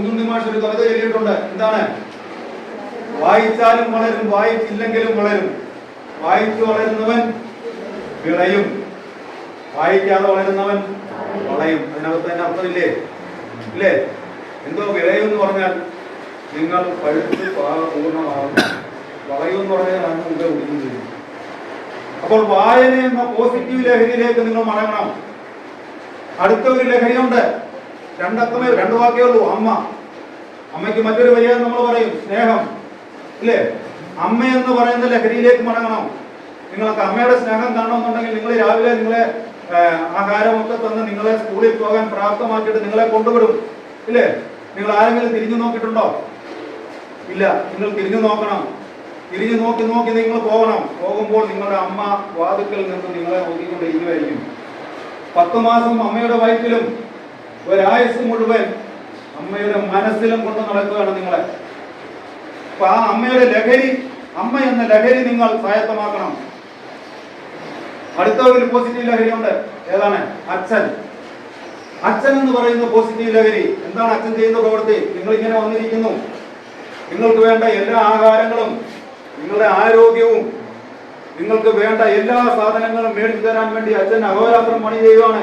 കുഞ്ഞുണ്ണി മാഷ് ഒരു കവിത എഴുതിയിട്ടുണ്ട്. എന്താണ്? വായിച്ചാലും വളരും, വായിച്ചില്ലെങ്കിലും വളരും. വായിച്ചു വളരുന്നവൻ വിളയും, വായിക്കാതെ വളരുന്നവൻ വളയും. അതിനകത്ത് തന്നെ അർത്ഥമില്ലേ? ഇല്ലേ? എന്തോ വിളയും എന്ന് പറഞ്ഞാൽ നിങ്ങൾ പഴുത്ത് പൂർണ്ണമാകും. വളയും എന്ന് പറഞ്ഞാൽ അങ്ങ് മുമ്പേ ഒടിഞ്ഞു. അപ്പോൾ വായന എന്ന പോസിറ്റീവ് ലഹരിയിലേക്ക് നിങ്ങൾ മടങ്ങണം. അടുത്ത ഒരു ലഹരിയുണ്ട്, രണ്ട് വാക്കേ ഉള്ളൂ, അമ്മ. അമ്മയ്ക്ക് മറ്റൊരു വലിയ നമ്മൾ പറയും സ്നേഹം, ഇല്ലേ? അമ്മ എന്ന് പറയുന്ന ലഹരിയിലേക്ക് മടങ്ങണം. നിങ്ങൾക്ക് അമ്മയുടെ സ്നേഹം കാണണമെന്നുണ്ടെങ്കിൽ നിങ്ങൾ രാവിലെ നിങ്ങളെ ആഹാരമൊക്കെ തന്ന് നിങ്ങളെ സ്കൂളിൽ പോകാൻ പ്രാപ്തമാക്കിയിട്ട് നിങ്ങളെ കൊണ്ടുവിടും, ഇല്ലേ? നിങ്ങൾ ആരെങ്കിലും തിരിഞ്ഞു നോക്കിയിട്ടുണ്ടോ? ഇല്ല. നിങ്ങൾ തിരിഞ്ഞു നോക്കണം. തിരിഞ്ഞു നോക്കി നോക്കി നിങ്ങൾ പോകണം. പോകുമ്പോൾ നിങ്ങളുടെ അമ്മ വാതിക്കൽ നിന്ന് നിങ്ങളെ നോക്കിക്കൊണ്ടിരിക്കുമായിരിക്കും. 10 മാസം അമ്മയുടെ വയറ്റിലും ഒരായുസ് മുഴുവൻ അമ്മയുടെ മനസ്സിലും കൊണ്ട് നടക്കുകയാണ് നിങ്ങളെ. അപ്പൊ ആ അമ്മയുടെ ലഹരി, അമ്മ എന്ന ലഹരി നിങ്ങൾ സ്വായത്തമാക്കണം. അടുത്ത ഒരു പോസിറ്റീവ് ലഹരിയുണ്ട്. ഏതാണ്? അച്ഛൻ. അച്ഛൻ എന്ന് പറയുന്ന പോസിറ്റീവ് ലഹരി. എന്താണ് അച്ഛൻ ചെയ്യുന്ന പ്രവൃത്തി? നിങ്ങളിങ്ങനെ വന്നിരിക്കുന്നു, നിങ്ങൾക്ക് വേണ്ട എല്ലാ ആഹാരങ്ങളും നിങ്ങളുടെ ആരോഗ്യവും നിങ്ങൾക്ക് വേണ്ട എല്ലാ സാധനങ്ങളും മേടിച്ചു തരാൻ വേണ്ടി അച്ഛൻ അഹോരാത്രം പണി ചെയ്യുകയാണ്.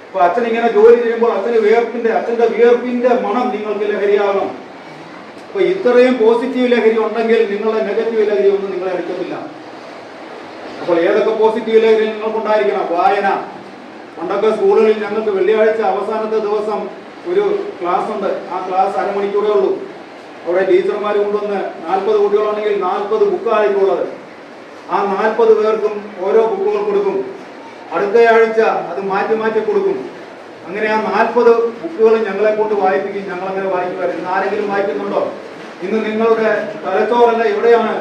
അപ്പൊ അച്ഛൻ ഇങ്ങനെ ജോലി ചെയ്യുമ്പോൾ അച്ഛന്റെ വിയർപ്പിന്റെ മണം നിങ്ങൾക്ക് ലഹരിയാകണം. അപ്പൊ ഇത്രയും പോസിറ്റീവ് ലഹരി ഉണ്ടെങ്കിൽ നിങ്ങളുടെ നെഗറ്റീവ് ലഹരി ഒന്നും നിങ്ങളെ അടിക്കത്തില്ല. അപ്പോൾ ഏതൊക്കെ പോസിറ്റീവ് ലഹരി നിങ്ങൾക്കുണ്ടായിരിക്കണം? വായന. പണ്ടൊക്കെ സ്കൂളുകളിൽ ഞങ്ങൾക്ക് വെള്ളിയാഴ്ച അവസാനത്തെ ദിവസം ഒരു ക്ലാസ് ഉണ്ട്. ആ ക്ലാസ് അരമണിക്കൂറേ ഉള്ളൂ. അവിടെ ടീച്ചർമാർ കൊണ്ടുവന്ന് 40 കുട്ടികളാണെങ്കിൽ 40 ബുക്കായിരിക്കുള്ളത്. ആ 40 പേർക്കും ഓരോ ബുക്കുകൾ കൊടുക്കും. അടുത്ത ആഴ്ച അത് മാറ്റി മാറ്റി കൊടുക്കും. അങ്ങനെ ആ 40 ബുക്കുകൾ ഞങ്ങളെ കൊണ്ട് വായിപ്പിക്കും. ഞങ്ങളങ്ങനെ വായിക്കുമായിരുന്നു. ഇന്ന് ആരെങ്കിലും വായിക്കുന്നുണ്ടോ? ഇന്ന് നിങ്ങളുടെ തലച്ചോറല്ല എവിടെയാണ്?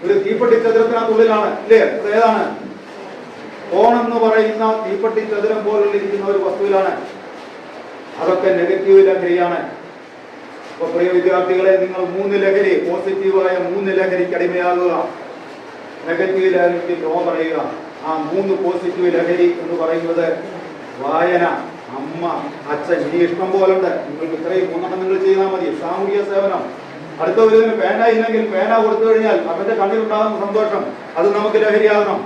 ഒരു തീപ്പെട്ടി ചതുരത്തിനകത്തുള്ളിലാണ്, ഇല്ലേ? അത് ഏതാണ്? ഫോൺ എന്ന് പറയുന്ന തീപ്പെട്ടി ചതുരം പോലുള്ളിരിക്കുന്ന ഒരു വസ്തുവിലാണ്. അതൊക്കെ നെഗറ്റീവ് ലഹരിയാണ്. അപ്പൊ പ്രിയ വിദ്യാർത്ഥികളെ, നിങ്ങൾ 3 ലഹരി, പോസിറ്റീവായ 3 ലഹരിക്ക് അടിമയാകുക. നെഗറ്റീവ് ലഹരിക്ക് നോ പറയുക. ആ 3 പോസിറ്റീവ് ലഹരി എന്ന് പറയുന്നത് വായന, അമ്മ, അച്ഛൻ. ഇനി ഇഷ്ടം പോലുണ്ട്. നിങ്ങൾക്ക് ഇത്രയും 3 നിങ്ങൾ ചെയ്താൽ മതി. സാമൂഹിക സേവനം. അടുത്ത ഒരു പേന ഇല്ലെങ്കിൽ പേന കൊടുത്തു കഴിഞ്ഞാൽ അവന്റെ കണ്ണിലുണ്ടാകുന്ന സന്തോഷം അത് നമുക്ക് ലഹരിയാകണം.